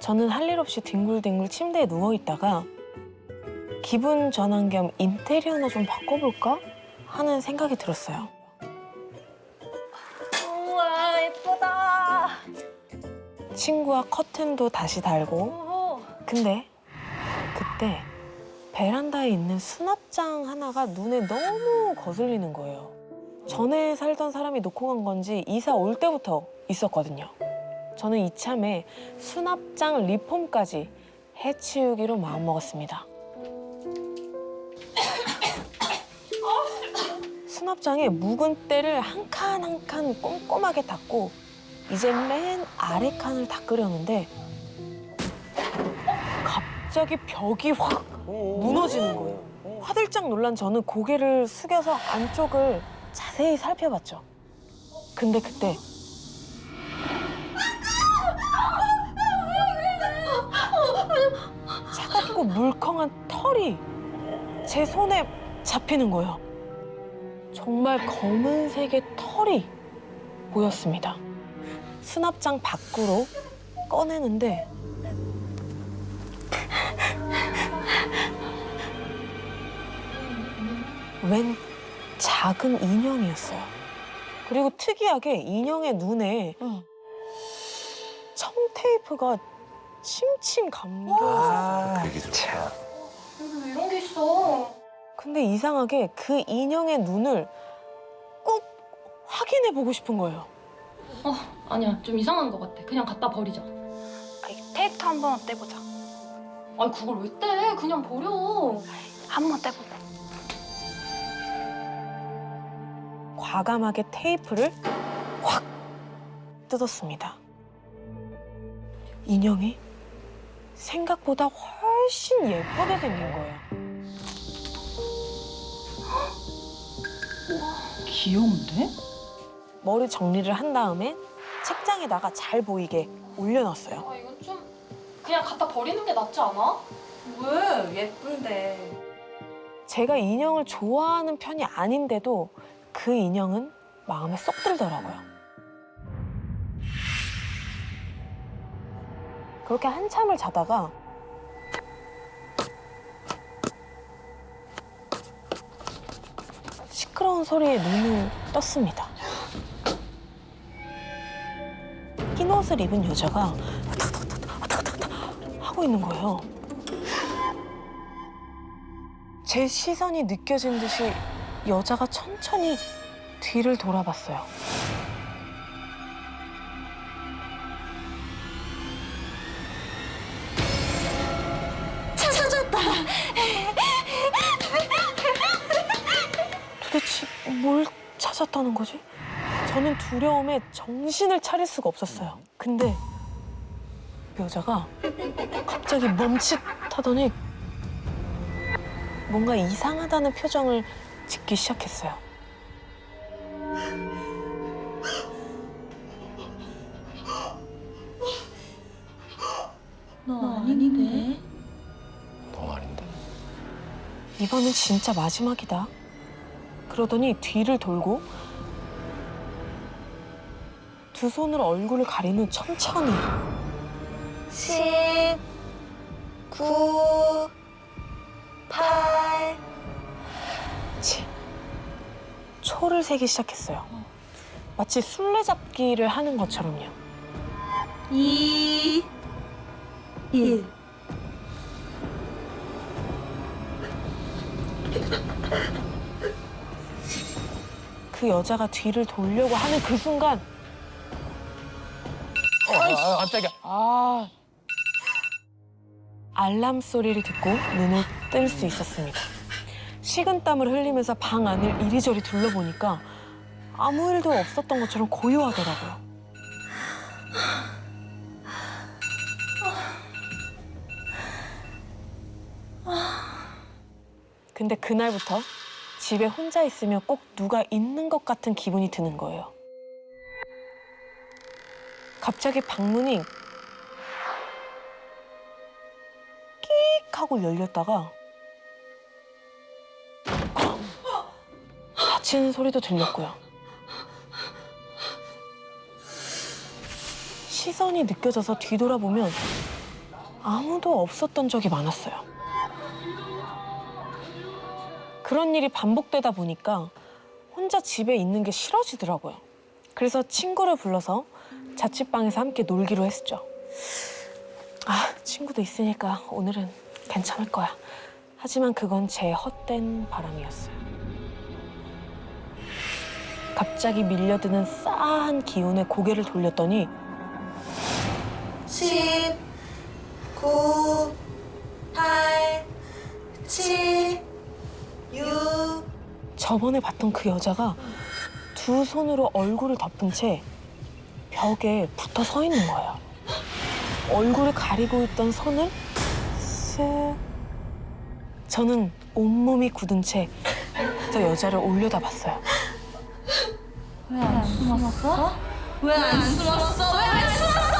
저는 할 일 없이 뒹굴뒹굴 침대에 누워있다가 기분 전환 겸 인테리어나 좀 바꿔볼까 하는 생각이 들었어요. 우와, 예쁘다. 친구와 커튼도 다시 달고 근데 그때 베란다에 있는 수납장 하나가 눈에 너무 거슬리는 거예요. 전에 살던 사람이 놓고 간 건지 이사 올 때부터 있었거든요. 저는 이참에 수납장 리폼까지 해치우기로 마음먹었습니다. 수납장에 묵은 때를 한 칸 한 칸 꼼꼼하게 닦고 이제 맨 아래 칸을 닦으려는데 갑자기 벽이 확 무너지는 거예요. 화들짝 놀란 저는 고개를 숙여서 안쪽을 자세히 살펴봤죠. 근데 그때 차갑고 물컹한 털이 제 손에 잡히는 거예요. 정말 검은색의 털이 보였습니다. 수납장 밖으로 꺼내는데 웬 작은 인형이었어요. 그리고 특이하게 인형의 눈에 청테이프가 칭칭 감겨 있었어요. 그 얘기 들었구나. 왜 이런 게 있어? 근데 이상하게 그 인형의 눈을 꼭 확인해 보고 싶은 거예요. 아니야, 좀 이상한 것 같아. 그냥 갖다 버리자. 테이프 한번 떼보자. 아니, 그걸 왜 떼? 그냥 버려. 한번 떼볼래? 과감하게 테이프를 확 뜯었습니다. 인형이 생각보다 훨씬 예쁘게 생긴 거예요. 귀여운데? 머리 정리를 한 다음에 책장에다가 잘 보이게 올려놨어요. 아, 이건 좀 그냥 갖다 버리는 게 낫지 않아? 왜? 예쁜데. 제가 인형을 좋아하는 편이 아닌데도 그 인형은 마음에 쏙 들더라고요. 그렇게 한참을 자다가 시끄러운 소리에 눈을 떴습니다. 흰 옷을 입은 여자가 왔다갔다 하고 있는 거예요. 제 시선이 느껴진 듯이 여자가 천천히 뒤를 돌아봤어요. 찾았다. 도대체 뭘 찾았다는 거지? 저는 두려움에 정신을 차릴 수가 없었어요. 근데 그 여자가 갑자기 멈칫하더니 뭔가 이상하다는 표정을 짓기 시작했어요. 너 아닌데? 너 아닌데. 이번엔 진짜 마지막이다. 그러더니 뒤를 돌고 두 손으로 얼굴을 가린 후 천천히 10, 9, 8. 초를 세기 시작했어요. 마치 술래잡기를 하는 것처럼요. 2, 1. 그 여자가 뒤를 돌려고 하는 그 순간 깜짝이야. 알람 소리를 듣고 눈을 뜰 수 있었습니다. 식은땀을 흘리면서 방 안을 이리저리 둘러보니까 아무 일도 없었던 것처럼 고요하더라고요. 근데 그날부터 집에 혼자 있으면 꼭 누가 있는 것 같은 기분이 드는 거예요. 갑자기 방문이 끽 하고 열렸다가 닫히는 소리도 들렸고요. 시선이 느껴져서 뒤돌아보면 아무도 없었던 적이 많았어요. 그런 일이 반복되다 보니까 혼자 집에 있는 게 싫어지더라고요. 그래서 친구를 불러서 자취방에서 함께 놀기로 했죠. 아, 친구도 있으니까 오늘은 괜찮을 거야. 하지만 그건 제 헛된 바람이었어요. 갑자기 밀려드는 싸한 기운에 고개를 돌렸더니 10, 9, 8, 7, 6. 저번에 봤던 그 여자가 두 손으로 얼굴을 덮은 채 벽에 붙어 서 있는 거예요. 얼굴을 가리고 있던 손을 쓱. 저는 온몸이 굳은 채 저 여자를 올려다 봤어요. 왜 안 숨었어? 왜 안 숨었어? 왜 안 숨었어?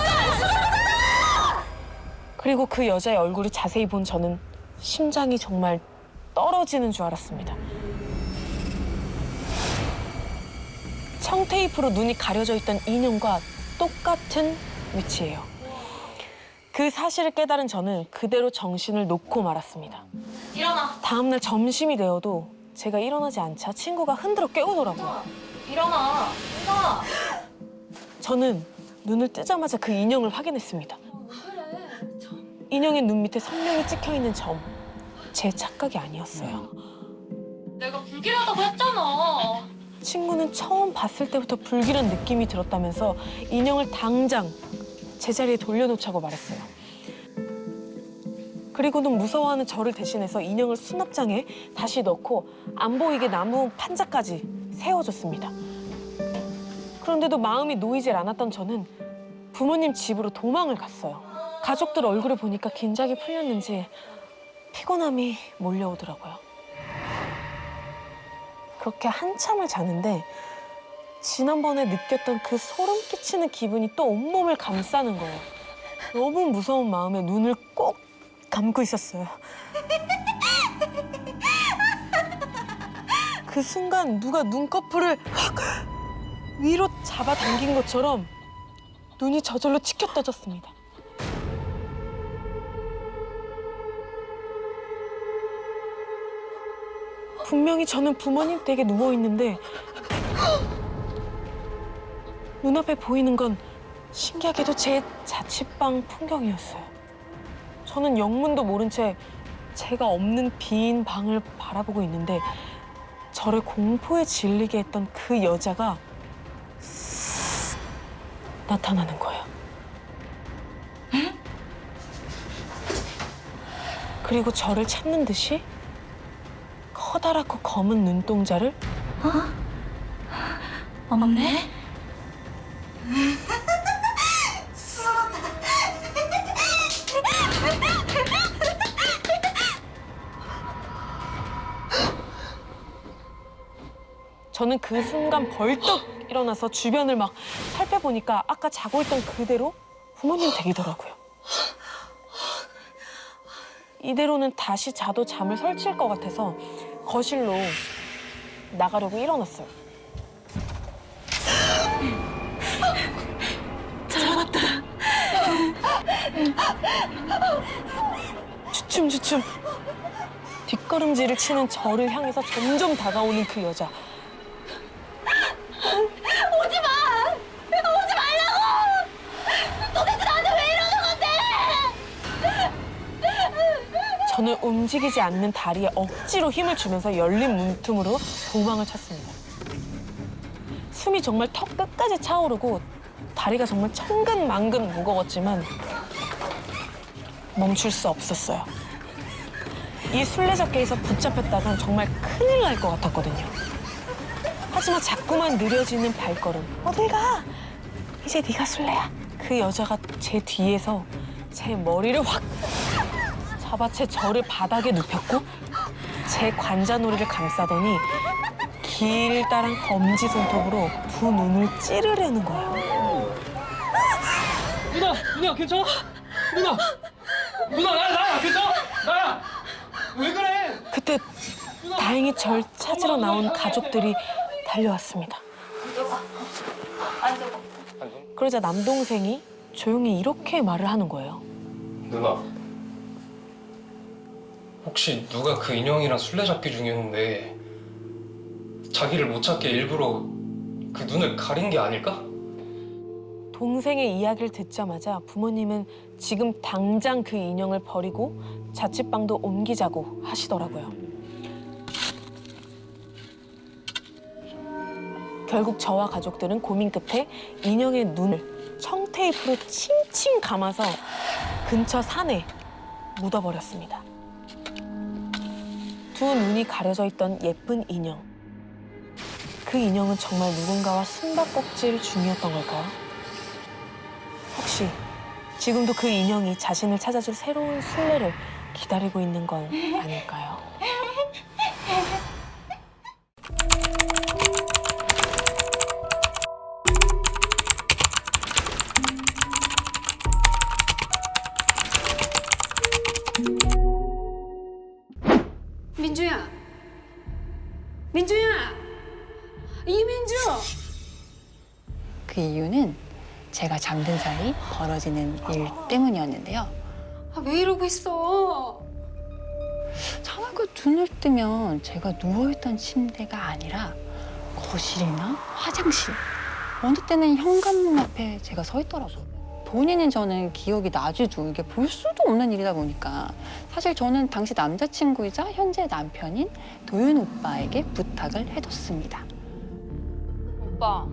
그리고 그 여자의 얼굴을 자세히 본 저는 심장이 정말 떨어지는 줄 알았습니다. 청테이프로 눈이 가려져 있던 인형과 똑같은 위치예요. 그 사실을 깨달은 저는 그대로 정신을 놓고 말았습니다. 일어나. 다음날 점심이 되어도 제가 일어나지 않자 친구가 흔들어 깨우더라고요. 일어나. 일어나. 저는 눈을 뜨자마자 그 인형을 확인했습니다. 인형의 눈 밑에 선명히 찍혀있는 점, 제 착각이 아니었어요. 내가 불길하다고 했잖아. 친구는 처음 봤을 때부터 불길한 느낌이 들었다면서 인형을 당장 제자리에 돌려놓자고 말했어요. 그리고는 무서워하는 저를 대신해서 인형을 수납장에 다시 넣고 안 보이게 나무 판자까지 세워줬습니다. 그런데도 마음이 놓이질 않았던 저는 부모님 집으로 도망을 갔어요. 가족들 얼굴을 보니까 긴장이 풀렸는지 피곤함이 몰려오더라고요. 그렇게 한참을 자는데 지난번에 느꼈던 그 소름 끼치는 기분이 또 온몸을 감싸는 거예요. 너무 무서운 마음에 눈을 꼭 감고 있었어요. 그 순간 누가 눈꺼풀을 확 위로 잡아당긴 것처럼 눈이 저절로 치켜 떠졌습니다. 분명히 저는 부모님 댁에 누워있는데 눈앞에 보이는 건 신기하게도 제 자취방 풍경이었어요. 저는 영문도 모른 채 제가 없는 빈 방을 바라보고 있는데 저를 공포에 질리게 했던 그 여자가 쓱 나타나는 거예요. 그리고 저를 찾는 듯이 커다랗고 검은 눈동자를 없네? 저는 그 순간 벌떡 일어나서 주변을 막 살펴보니까 아까 자고 있던 그대로 부모님 댁이더라고요. 이대로는 다시 자도 잠을 설칠 것 같아서 거실로 나가려고 일어났어요. 잡았다. 주춤주춤 뒷걸음질을 치는 저를 향해서 점점 다가오는 그 여자. 오지 마. 오지 말라고. 도대체 나한테 왜 이러는 건데? 저는 움직이지 않는 다리에 억지로 힘을 주면서 열린 문틈으로 도망을 쳤습니다. 숨이 정말 턱 끝까지 차오르고 다리가 정말 천근만근 무거웠지만 멈출 수 없었어요. 이 술래잡기에서 붙잡혔다간 정말 큰일 날 것 같았거든요. 하지만 자꾸만 느려지는 발걸음. 어딜 가? 이제 네가 술래야. 그 여자가 제 뒤에서 제 머리를 확 잡아채 저를 바닥에 눕혔고 제 관자놀이를 감싸더니 길다란 검지 손톱으로 두 눈을 찌르려는 거예요. 누나 괜찮아? 누나 나야 괜찮아? 나야 왜 그래? 그때 다행히 절 찾으러 나온 가족들이 달려왔습니다. 그러자 남동생이 조용히 이렇게 말을 하는 거예요. 누나 혹시 누가 그 인형이랑 술래잡기 중이었는데 자기를 못 찾게 일부러 그 눈을 가린 게 아닐까? 동생의 이야기를 듣자마자 부모님은 지금 당장 그 인형을 버리고 자취방도 옮기자고 하시더라고요. 결국 저와 가족들은 고민 끝에 인형의 눈을 청테이프로 칭칭 감아서 근처 산에 묻어버렸습니다. 두 눈이 가려져 있던 예쁜 인형. 그 인형은 정말 누군가와 숨바꼭질 중이었던 걸까요? 혹시 지금도 그 인형이 자신을 찾아줄 새로운 순례를 기다리고 있는 건 아닐까요? 민주야! 민주야! 이민주! 그 이유는 제가 잠든 사이 벌어지는 일 때문이었는데요. 아, 왜 이러고 있어? 저녁에 눈을 뜨면 제가 누워있던 침대가 아니라 거실이나 화장실, 어느 때는 현관문 앞에 제가 서 있더라고요. 본인은 저는 기억이 나지도 이게 볼 수도 없는 일이다 보니까 사실 저는 당시 남자친구이자 현재 남편인 도윤 오빠에게 부탁을 해뒀습니다. 오빠,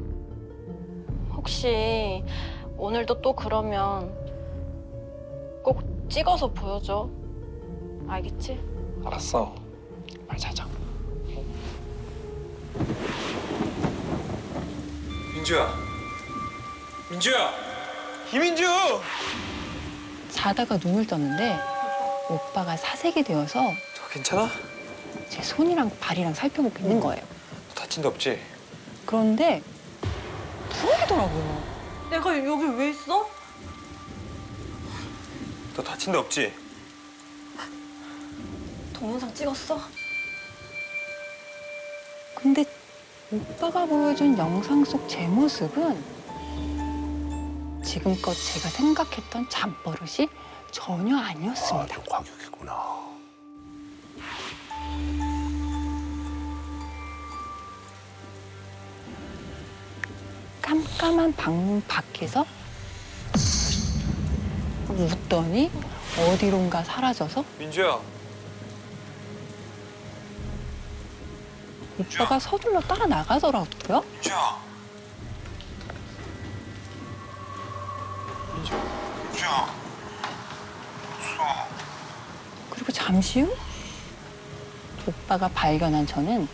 혹시 오늘도 또 그러면 꼭 찍어서 보여줘. 알겠지? 알았어. 빨리 자자. 민주야. 민주야. 이민주. 자다가 눈을 떴는데 오빠가 사색이 되어서 너 괜찮아? 제 손이랑 발이랑 살펴보고 있는 거예요. 너 다친 데 없지? 그런데 부엌이더라고요. 내가 여기 왜 있어? 너 다친 데 없지? 동영상 찍었어? 근데 오빠가 보여준 영상 속 제 모습은 지금껏 제가 생각했던 잠버릇이 전혀 아니었습니다. 과격이구나. 깜깜한 방문 밖에서 웃더니 어디론가 사라져서 민주야. 오빠가 서둘러 따라 나가더라고요. 민주야. 민주야. 그리고 잠시 후 오빠가 발견한 저는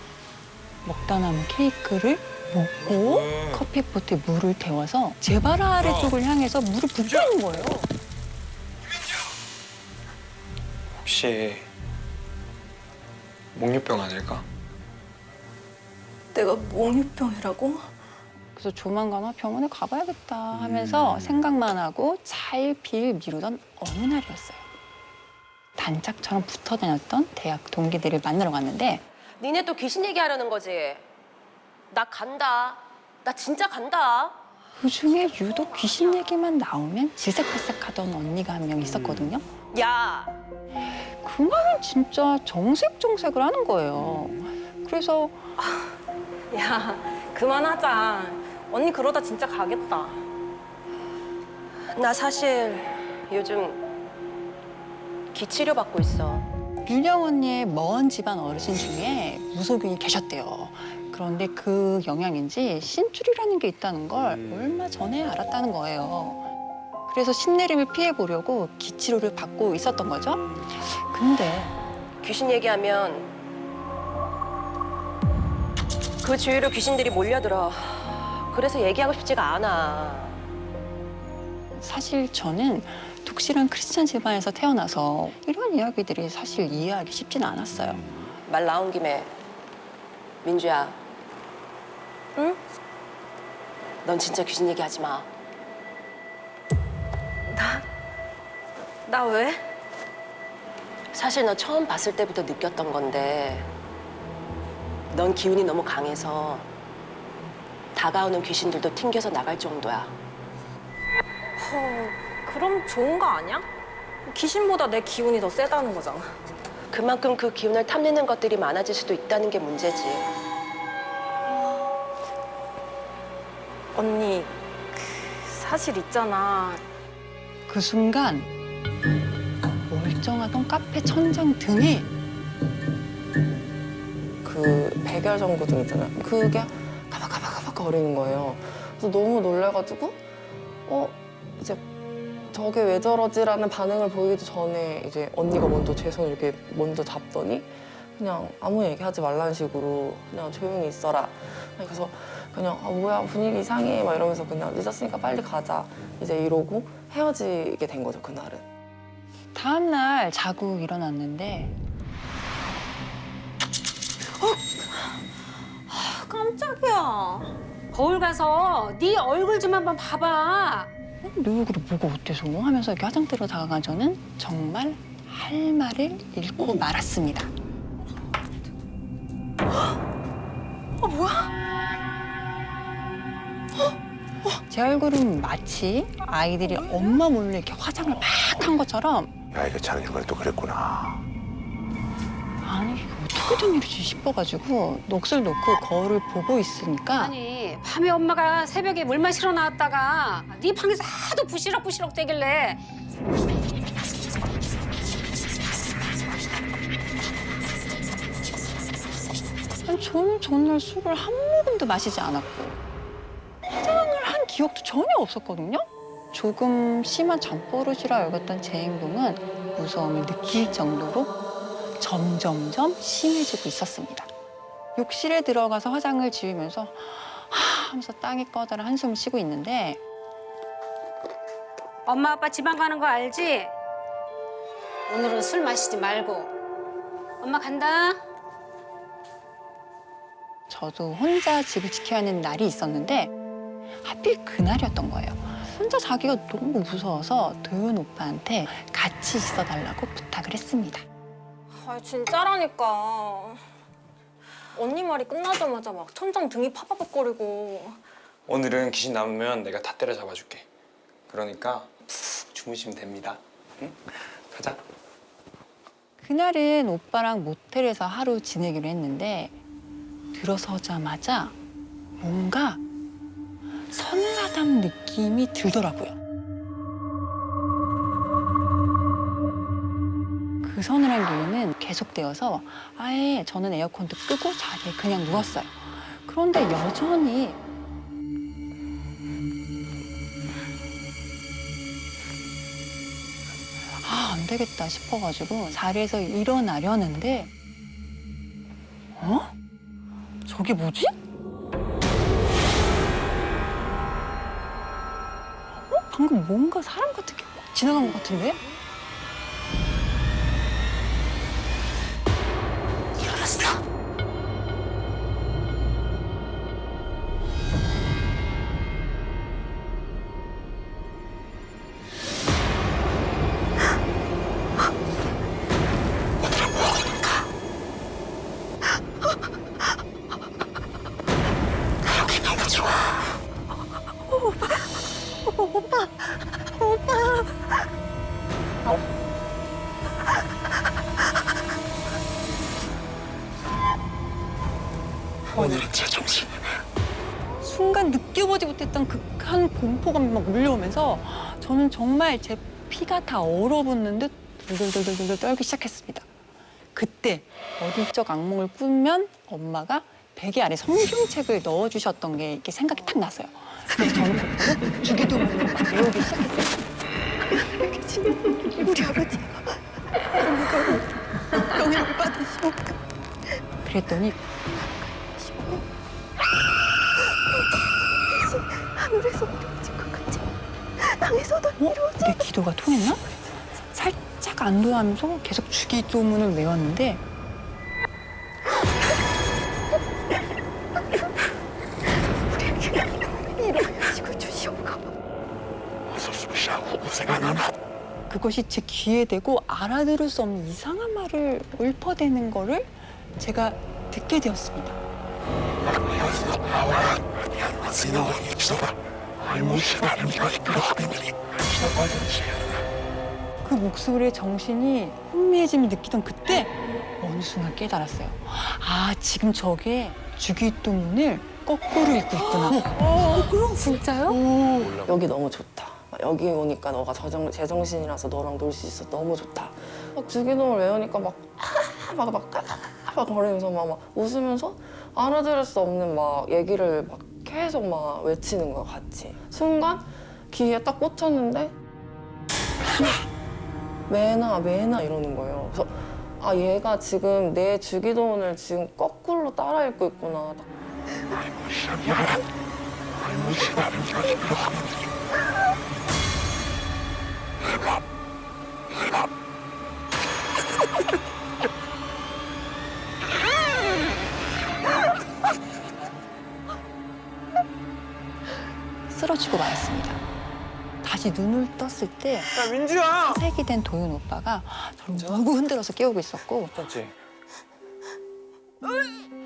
먹다 남은 케이크를 먹고 왜? 커피포트에 물을 데워서 제 발 아래쪽을 향해서 물을 붓고 있는 거예요. 혹시 목류병 아닐까? 내가 몽유병이라고? 그래서 조만간 병원에 가봐야겠다 하면서 생각만 하고 차일피일 미루던 어느 날이었어요. 단짝처럼 붙어 다녔던 대학 동기들을 만나러 갔는데 니네 또 귀신 얘기하려는 거지? 나 간다. 나 진짜 간다. 그중에 유독 귀신 얘기만 나오면 질색팔색하던 언니가 한 명 있었거든요. 야, 그 말은 진짜 정색정색을 하는 거예요. 그래서 야, 그만하자. 언니 그러다 진짜 가겠다. 나 사실 요즘 기치료 받고 있어. 윤영 언니의 먼 집안 어르신 중에 무속인이 계셨대요. 그런데 그 영향인지 신줄이라는 게 있다는 걸 얼마 전에 알았다는 거예요. 그래서 신내림을 피해보려고 기치료를 받고 있었던 거죠. 근데 귀신 얘기하면 그 주위로 귀신들이 몰려들어. 그래서 얘기하고 싶지가 않아. 사실 저는 독실한 크리스찬 집안에서 태어나서 이런 이야기들이 사실 이해하기 쉽진 않았어요. 말 나온 김에 민주야. 응? 넌 진짜 귀신 얘기하지 마. 나 왜? 사실 너 처음 봤을 때부터 느꼈던 건데 넌 기운이 너무 강해서 다가오는 귀신들도 튕겨서 나갈 정도야. 그럼 좋은 거 아니야? 귀신보다 내 기운이 더 세다는 거잖아. 그만큼 그 기운을 탐내는 것들이 많아질 수도 있다는 게 문제지. 언니, 사실 있잖아. 그 순간 멀쩡하던 카페 천장 등이 그 백열 전구등 있잖아요. 그게 가박가박 거리는 거예요. 그래서 너무 놀래가지고 이제 저게 왜 저러지라는 반응을 보이기도 전에 이제 언니가 먼저 제 손을 이렇게 먼저 잡더니 그냥 아무 얘기하지 말라는 식으로 그냥 조용히 있어라. 그래서 그냥 뭐야 분위기 이상해 막 이러면서 그냥 늦었으니까 빨리 가자 이제 이러고 헤어지게 된 거죠 그날은. 다음 날 자고 일어났는데 깜짝이야. 거울 가서 네 얼굴 좀 한번 봐봐. 내 얼굴이 뭐가 어때서 하면서 이렇게 화장대로 다가간 저는 정말 할 말을 잃고 말았습니다. 제 얼굴은 마치 아이들이 엄마 몰래 이렇게 화장을 막 한 것처럼 야, 이거 장주가 또 그랬구나. 아니 이게 어떻게 된 일이지 싶어가지고 넋을 놓고 거울을 보고 있으니까 아니 밤에 엄마가 새벽에 물 마시러 나왔다가 네 방에서 하도 부시럭부시럭 대길래 아니, 저는 전날 술을 한 모금도 마시지 않았고 화장을 한 기억도 전혀 없었거든요. 조금 심한 잠버릇이라 여겼던 제 행동은 무서움을 느낄 정도로 점점점 심해지고 있었습니다. 욕실에 들어가서 화장을 지우면서 하면서 땅이 꺼져라 한숨을 쉬고 있는데 엄마 아빠 지방 가는 거 알지? 오늘은 술 마시지 말고 엄마 간다. 저도 혼자 집을 지켜야 하는 날이 있었는데 하필 그날이었던 거예요. 혼자 자기가 너무 무서워서 도윤 오빠한테 같이 있어달라고 부탁을 했습니다. 아, 진짜라니까. 언니 말이 끝나자마자 막 천장 등이 파바박거리고. 오늘은 귀신 남으면 내가 다 때려잡아줄게. 그러니까 푹 주무시면 됩니다. 응? 가자. 그날은 오빠랑 모텔에서 하루 지내기로 했는데 들어서자마자 뭔가 서늘하다는 느낌이 들더라고요. 그 서늘한 기운은 계속되어서 아예 저는 에어컨도 끄고 자리에 그냥 누웠어요. 그런데 여전히 안 되겠다 싶어가지고 자리에서 일어나려는데 저게 뭐지? 방금 뭔가 사람 같은 게 지나간 것 같은데? 일어났어. 오늘은 제 정신. 순간 느껴보지 못했던 극한 공포감이 막 몰려오면서 저는 정말 제 피가 다 얼어붙는 듯 들들들들들 떨기 시작했습니다. 그때 어릴 적 악몽을 꾸면 엄마가 베개 아래 성경책을 넣어주셨던 게 이렇게 생각이 딱 났어요. 그래서 저는 바로 주기도문을 막 외우기 시작했어요. 우리 아버지가 영향을 받으시고 그랬더니 하늘에서 이루어질 것 같지? 땅에서도 이루어질 내 기도가 통했나? 살짝 안도하면서 계속 주기도문을 외웠는데 이루어지고 주시옵소서. 그것이 제 귀에 대고 알아들을 수 없는 이상한 말을 읊어대는 거를 제가 듣게 되었습니다. 그 목소리에 정신이 혼미해짐을 느끼던 그때 어느 순간 깨달았어요. 아, 지금 저게 주기도문을 거꾸로 읽고 있구나. 그럼 진짜요? 여기 너무 좋다. 여기 오니까 너가 제정신이라서 너랑 놀 수 있어. 너무 좋다. 막 주기도문을 외우니까 막 거리면서 막 웃으면서 알아들을 수 없는 막 얘기를 막 계속 막 외치는 거야, 같이. 순간 귀에 딱 꽂혔는데 매나 이러는 거예요. 그래서 아, 얘가 지금 내 주기도문을 지금 거꾸로 따라 읽고 있구나. 쓰러지고 말았습니다. 다시 눈을 떴을 때 야, 민주야! 사색이 된 도윤 오빠가 저를 물고 흔들어서 깨우고 있었고 괜찮지?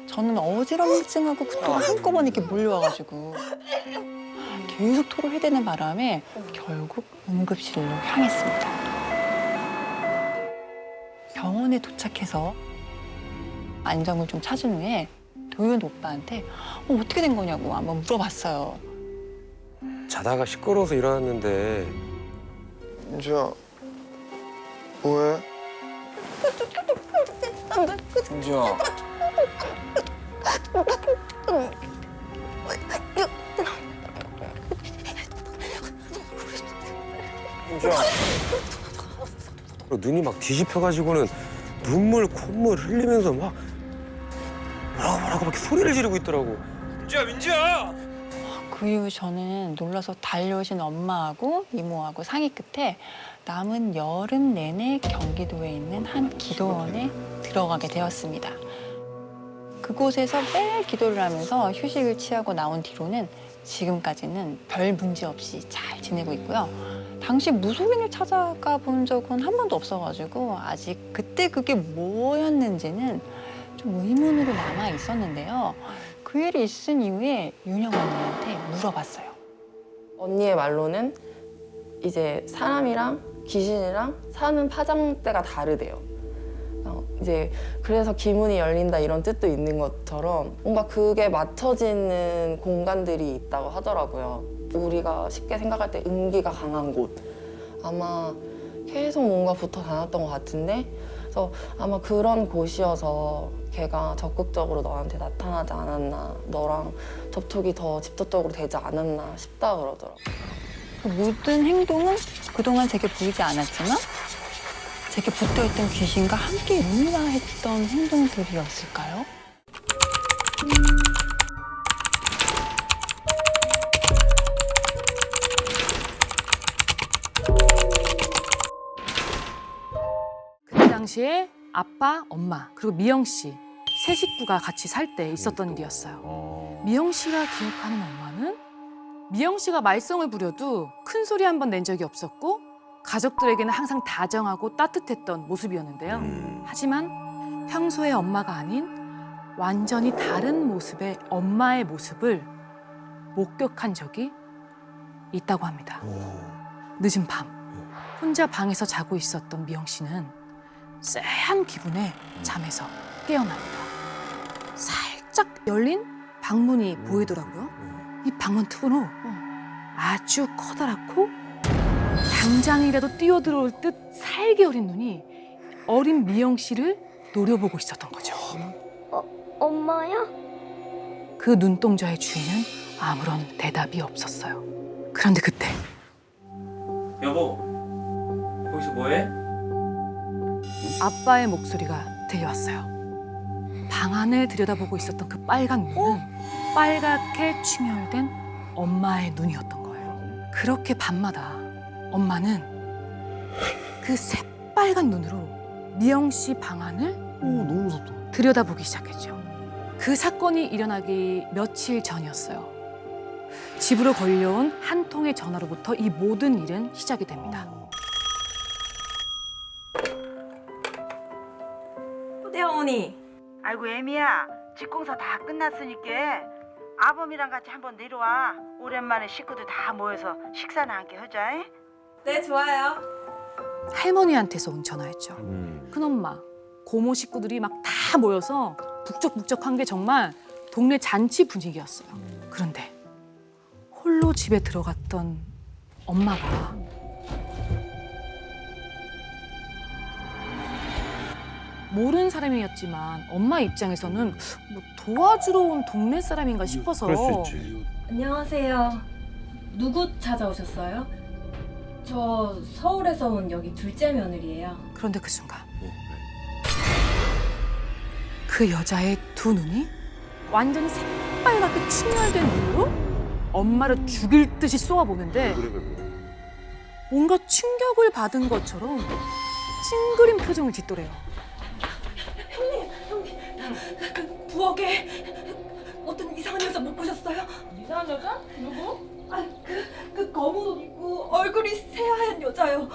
저는 어지럼증하고 구토가 한꺼번에 이렇게 몰려와가지고 계속 토를 해대는 바람에 결국 응급실로 향했습니다. 병원에 도착해서 안정을 좀 찾은 후에 도윤 오빠한테 어떻게 된 거냐고 한번 물어봤어요. 자다가 시끄러워서 일어났는데. 민주야, 뭐해? 민주야. 민주야. 눈이 막 뒤집혀가지고는 눈물, 콧물 흘리면서 막 뭐라고 막 소리를 지르고 있더라고. 민주야! 그 이후 저는 놀라서 달려오신 엄마하고 이모하고 상의 끝에 남은 여름 내내 경기도에 있는 한 기도원에 들어가게 되었습니다. 그곳에서 매일 기도를 하면서 휴식을 취하고 나온 뒤로는 지금까지는 별 문제 없이 잘 지내고 있고요. 당시 무속인을 찾아가 본 적은 한 번도 없어가지고 아직 그때 그게 뭐였는지는 좀 의문으로 남아 있었는데요. 그 일이 있은 이후에 윤영 언니한테 물어봤어요. 언니의 말로는 이제 사람이랑 귀신이랑 사는 파장대가 다르대요. 이제 그래서 기문이 열린다 이런 뜻도 있는 것처럼 뭔가 그게 맞춰지는 공간들이 있다고 하더라고요. 우리가 쉽게 생각할 때 음기가 강한 곳. 아마 계속 뭔가 붙어 다녔던 것 같은데 그래서 아마 그런 곳이어서 걔가 적극적으로 너한테 나타나지 않았나, 너랑 접촉이 더 직접적으로 되지 않았나 싶다 그러더라고요. 그 모든 행동은 그동안 제게 보이지 않았지만 제게 붙어있던 귀신과 함께 융화했던 행동들이었을까요? 그때 당시에 아빠, 엄마, 그리고 미영 씨 세 식구가 같이 살 때 있었던 일이었어요. 미영 씨가 기억하는 엄마는 미영 씨가 말썽을 부려도 큰 소리 한 번 낸 적이 없었고 가족들에게는 항상 다정하고 따뜻했던 모습이었는데요. 하지만 평소의 엄마가 아닌 완전히 다른 모습의 엄마의 모습을 목격한 적이 있다고 합니다. 늦은 밤 혼자 방에서 자고 있었던 미영 씨는 쎄한 기분에 잠에서 깨어납니다. 살짝 열린 방문이 보이더라고요. 이 방문 틈으로 아주 커다랗고 당장이라도 뛰어들어올 듯 살기 어린 눈이 어린 미영 씨를 노려보고 있었던 거죠. 엄마야? 그 눈동자의 주인은 아무런 대답이 없었어요. 그런데 그때 여보, 거기서 뭐해? 아빠의 목소리가 들려왔어요. 방 안을 들여다보고 있었던 그 빨간 눈은 빨갛게 충혈된 엄마의 눈이었던 거예요. 그렇게 밤마다 엄마는 그 새빨간 눈으로 미영 씨 방 안을 너무 무섭다. 들여다보기 시작했죠. 그 사건이 일어나기 며칠 전이었어요. 집으로 걸려온 한 통의 전화로부터 이 모든 일은 시작이 됩니다. 네 어머니. 아이고 애미야, 집공사 다 끝났으니까 아범이랑 같이 한번 내려와. 오랜만에 식구들 다 모여서 식사나 함께 하자. 네 좋아요. 할머니한테서 온 전화였죠. 큰엄마, 고모 식구들이 막 다 모여서 북적북적한 게 정말 동네 잔치 분위기였어요. 그런데 홀로 집에 들어갔던 엄마가 모르는 사람이었지만 엄마 입장에서는 뭐 도와주러 온 동네 사람인가 싶어서 안녕하세요. 누구 찾아오셨어요? 저 서울에서 온 여기 둘째 며느리예요. 그런데 그 순간 그 여자의 두 눈이 완전히 새빨갛게 충혈된 눈으로 엄마를 죽일 듯이 쏘아보는데 뭔가 충격을 받은 것처럼 찡그린 표정을 짓더래요. 그 부엌에 어떤 이상한 여자 못 보셨어요? 이상한 여자? 누구? 그 검은 옷 입고 얼굴이 새하얀 여자요.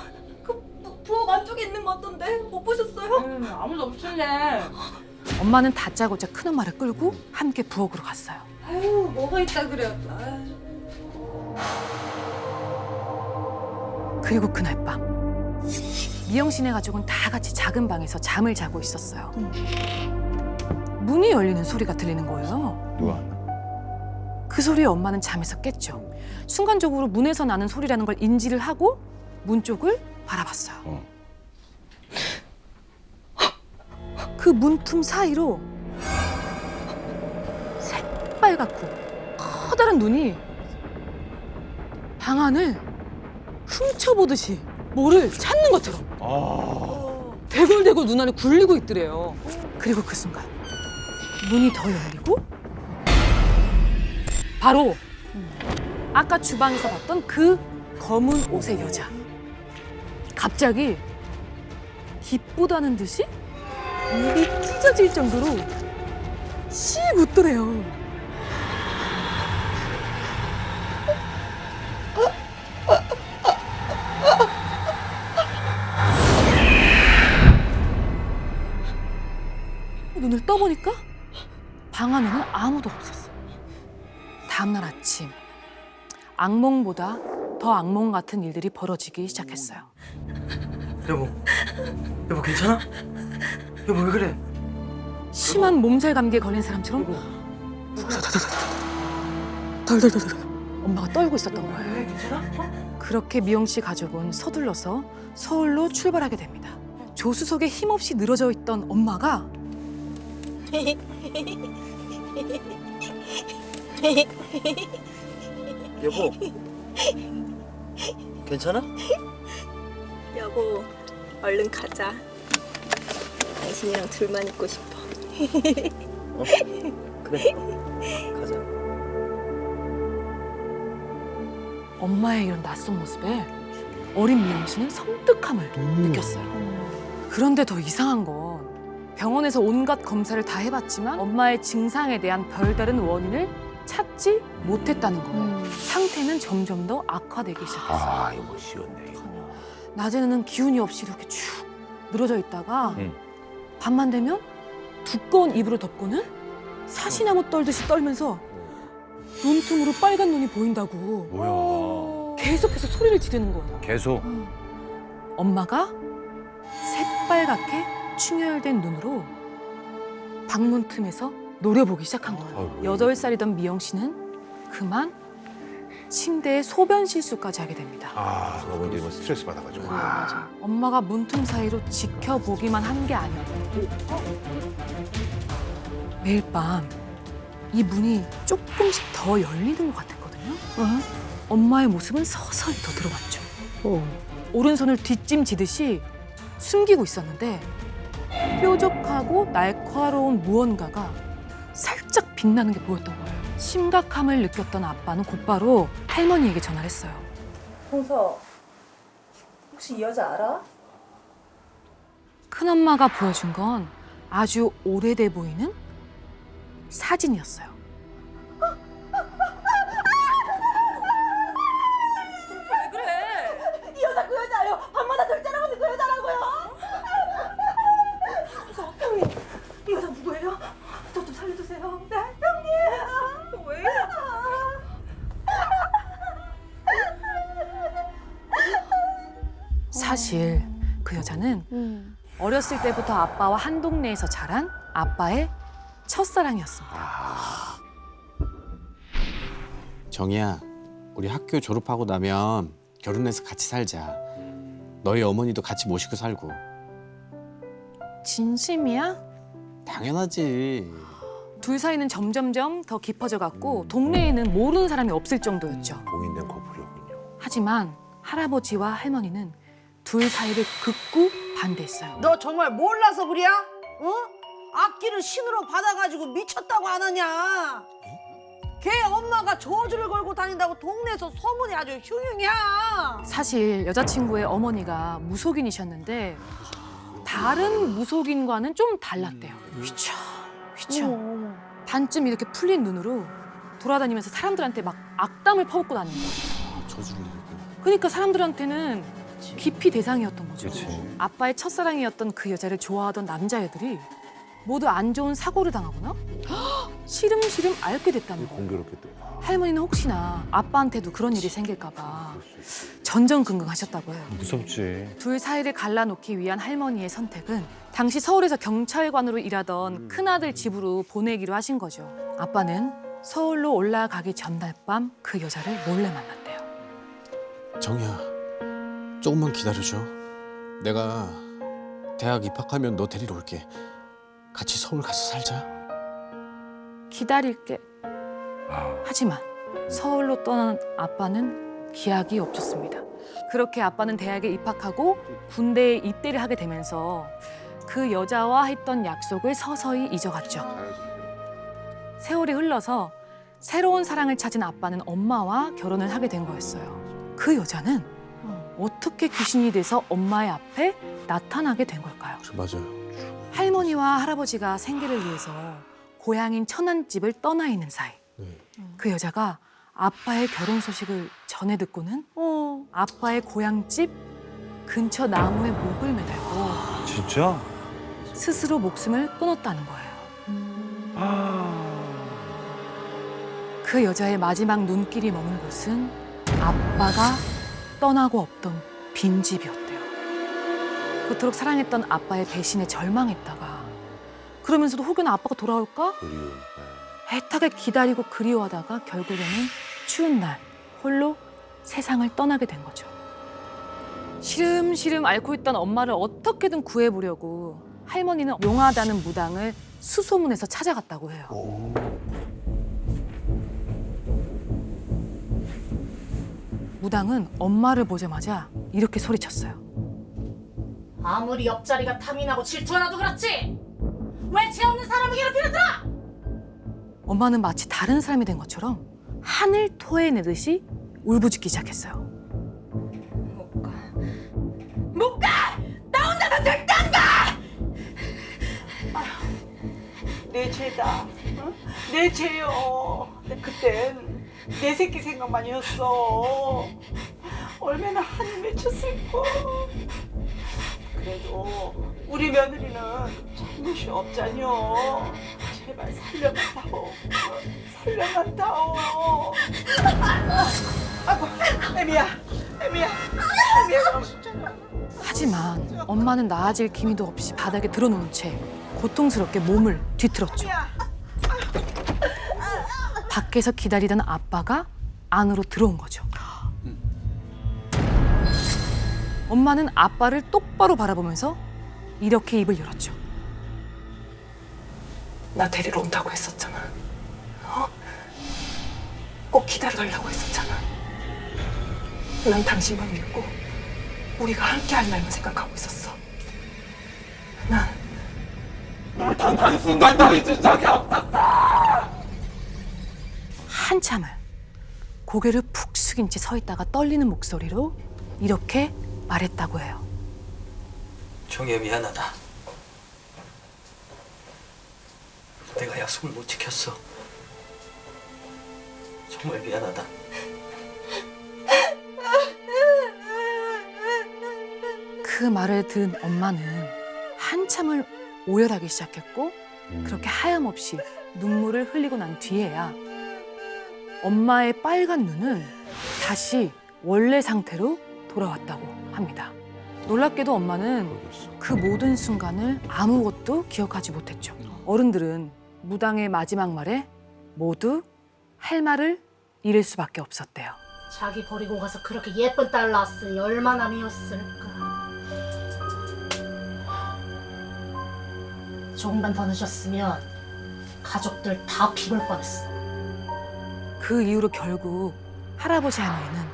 부엌 안쪽에 있는 거 같던데 못 보셨어요? 아무도 없을래. 엄마는 다짜고짜 큰엄마를 끌고 함께 부엌으로 갔어요. 아유 뭐가 있다 그래요. 그리고 그날 밤 미영 씨네 가족은 다 같이 작은 방에서 잠을 자고 있었어요. 문이 열리는 소리가 들리는 거예요. 누가 왔나? 그 소리에 엄마는 잠에서 깼죠. 순간적으로 문에서 나는 소리라는 걸 인지를 하고 문 쪽을 바라봤어요. 그 문틈 사이로 새빨갛고 커다란 눈이 방 안을 훔쳐보듯이 뭐를 찾는 것처럼 대굴대굴 눈 안에 굴리고 있더래요. 그리고 그 순간 문이 더 열리고 바로 아까 주방에서 봤던 그 검은 옷의 여자. 갑자기 기쁘다는 듯이 입이 찢어질 정도로 씩 웃더래요. 눈을 떠보니까 방 안에는 아무도 없었어. 다음날 아침 악몽보다 더 악몽 같은 일들이 벌어지기 시작했어요. 여보 괜찮아? 여보 왜 그래? 심한 몸살 감기에 걸린 사람처럼 덜덜덜덜 엄마가 떨고 있었던 거예요. 괜찮아? 그렇게 미영 씨 가족은 서둘러서 서울로 출발하게 됩니다. 조수석에 힘없이 늘어져 있던 엄마가 여보 괜찮아? 여보, 얼른 가자. 당신이랑 둘만 있고 싶어. 그래 가자. 엄마의 이런 낯선 모습에 어린 미영 씨는 섬뜩함을 느꼈어요. 그런데 더 이상한 건 병원에서 온갖 검사를 다 해봤지만 엄마의 증상에 대한 별다른 원인을 찾지 못했다는 거예요. 상태는 점점 더 악화되기 시작했어요. 이거 쉬웠네 이거. 낮에는 기운이 없이 이렇게 쭉 늘어져 있다가 밤만 되면 두꺼운 이불을 덮고는 사시나무 떨듯이 떨면서 눈틈으로 빨간 눈이 보인다고 뭐야? 계속해서 소리를 지르는 거예요. 계속. 엄마가 새빨갛게 충혈된 눈으로 방문 틈에서 노려보기 시작한 거예요. 8살이던 미영 씨는 그만 침대에 소변 실수까지 하게 됩니다. 너무 이제 뭐 스트레스 받아가지고. 엄마가 문틈 사이로 지켜보기만 한 게 아니었고 매일 밤 이 문이 조금씩 더 열리는 것 같았거든요. 엄마의 모습은 서서히 더 드러났죠. 오른손을 뒷짐지듯이 숨기고 있었는데 뾰족하고 날카로운 무언가가 살짝 빛나는 게 보였던 거예요. 심각함을 느꼈던 아빠는 곧바로 할머니에게 전화를 했어요. 홍서, 혹시 이 여자 알아? 큰엄마가 보여준 건 아주 오래돼 보이는 사진이었어요. 왜 그래? 이 여자 그 여자예요. 밤마다 둘째라고 하는 그 여자라고요. 홍서, 형님, 이 여자 누구예요? 저 좀 살려주세요. 네, 형님. 왜 이러지? 사실 그 여자는 어렸을 때부터 아빠와 한 동네에서 자란 아빠의 첫사랑이었습니다. 정희야, 우리 학교 졸업하고 나면 결혼해서 같이 살자. 너희 어머니도 같이 모시고 살고. 진심이야? 당연하지. 둘 사이는 점점점 더 깊어져 갔고 동네에는 모르는 사람이 없을 정도였죠. 공인된 커플이었군요. 하지만 할아버지와 할머니는 둘 사이를 극구 반대했어요. 너 정말 몰라서 그래? 어? 악기를 신으로 받아가지고 미쳤다고 안 하냐? 걔 엄마가 저주를 걸고 다닌다고 동네에서 소문이 아주 흉흉이야. 사실 여자친구의 어머니가 무속인이셨는데 다른 무속인과는 좀 달랐대요. 휘청 휘청 반쯤 이렇게 풀린 눈으로 돌아다니면서 사람들한테 막 악담을 퍼붓고 다니는 거예요. 저주를 내고. 그러니까 사람들한테는 기피 대상이었던 거죠. 그치. 아빠의 첫사랑이었던 그 여자를 좋아하던 남자애들이 모두 안 좋은 사고를 당하거나 시름시름 앓게 됐다는 거예요. 공교롭게 또. 할머니는 혹시나 아빠한테도 그런 일이 생길까 봐 전전긍긍하셨다고 해요. 무섭지. 둘 사이를 갈라놓기 위한 할머니의 선택은 당시 서울에서 경찰관으로 일하던 큰아들 집으로 보내기로 하신 거죠. 아빠는 서울로 올라가기 전날 밤 그 여자를 몰래 만났대요. 정희야, 조금만 기다려줘. 내가 대학 입학하면 너 데리러 올게. 같이 서울 가서 살자. 기다릴게. 하지만 서울로 떠난 아빠는 기약이 없었습니다. 그렇게 아빠는 대학에 입학하고 군대에 입대를 하게 되면서 그 여자와 했던 약속을 서서히 잊어갔죠. 세월이 흘러서 새로운 사랑을 찾은 아빠는 엄마와 결혼을 하게 된 거였어요. 그 여자는 어떻게 귀신이 돼서 엄마의 앞에 나타나게 된 걸까요? 맞아요. 할머니와 할아버지가 생계를 위해서 고향인 천안집을 떠나 있는 사이 그 여자가 아빠의 결혼 소식을 전해 듣고는 아빠의 고향집 근처 나무에 목을 매달고 진짜? 스스로 목숨을 끊었다는 거예요. 그 여자의 마지막 눈길이 머문 곳은 아빠가 떠나고 없던 빈집이었대요. 그토록 사랑했던 아빠의 배신에 절망했다가 그러면서도 혹여나 아빠가 돌아올까? 애타게 기다리고 그리워하다가 결국에는 추운 날 홀로 세상을 떠나게 된 거죠. 시름시름 앓고 있던 엄마를 어떻게든 구해보려고 할머니는 용하다는 무당을 수소문해서 찾아갔다고 해요. 무당은 엄마를 보자마자 이렇게 소리쳤어요. 아무리 옆자리가 탐이 나고 질투가 나도 그렇지 왜 죄 없는 사람을 괴롭히는다! 엄마는 마치 다른 사람이 된 것처럼 한을 토해내듯이 울부짖기 시작했어요. 못 가! 나 혼자서 절대 안 가! 내 죄다. 응? 내 죄요. 그땐 내 새끼 생각만이었어. 얼마나 한이 맺혔을까. 그래도 우리 며느리는 잘못이 없잖여. 제발 살려간다오. 살려간다오. 아이고, 애미야. 하지만 엄마는 나아질 기미도 없이 바닥에 드러놓은 채 고통스럽게 몸을 뒤틀었죠. 밖에서 기다리던 아빠가 안으로 들어온 거죠. 엄마는 아빠를 똑바로 바라보면서 이렇게 입을 열었죠. 나 데리러 온다고 했었잖아. 꼭 기다려달라고 했었잖아. 난 당신만 믿고 우리가 함께 할 날만 생각하고 있었어. 난 단 한순간도 잊은 적이 없었어! 한참을 고개를 푹 숙인 채 서 있다가 떨리는 목소리로 이렇게 말했다고 해요. 정희야, 미안하다. 내가 약속을 못 지켰어. 정말 미안하다. 그 말을 들은 엄마는 한참을 오열하기 시작했고 그렇게 하염없이 눈물을 흘리고 난 뒤에야 엄마의 빨간 눈은 다시 원래 상태로 돌아왔다고 합니다. 놀랍게도 엄마는 그 모든 순간을 아무것도 기억하지 못했죠. 어른들은 무당의 마지막 말에 모두 할 말을 잃을 수밖에 없었대요. 자기 버리고 가서 그렇게 예쁜 딸 낳았으니 얼마나 미웠을까. 조금만 더 늦었으면 가족들 다 죽을 뻔했어. 그 이후로 결국 할아버지 할머니는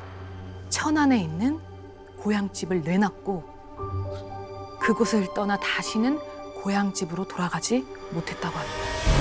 천안에 있는 고향집을 내놨고 그곳을 떠나 다시는 고향집으로 돌아가지 못했다고 합니다.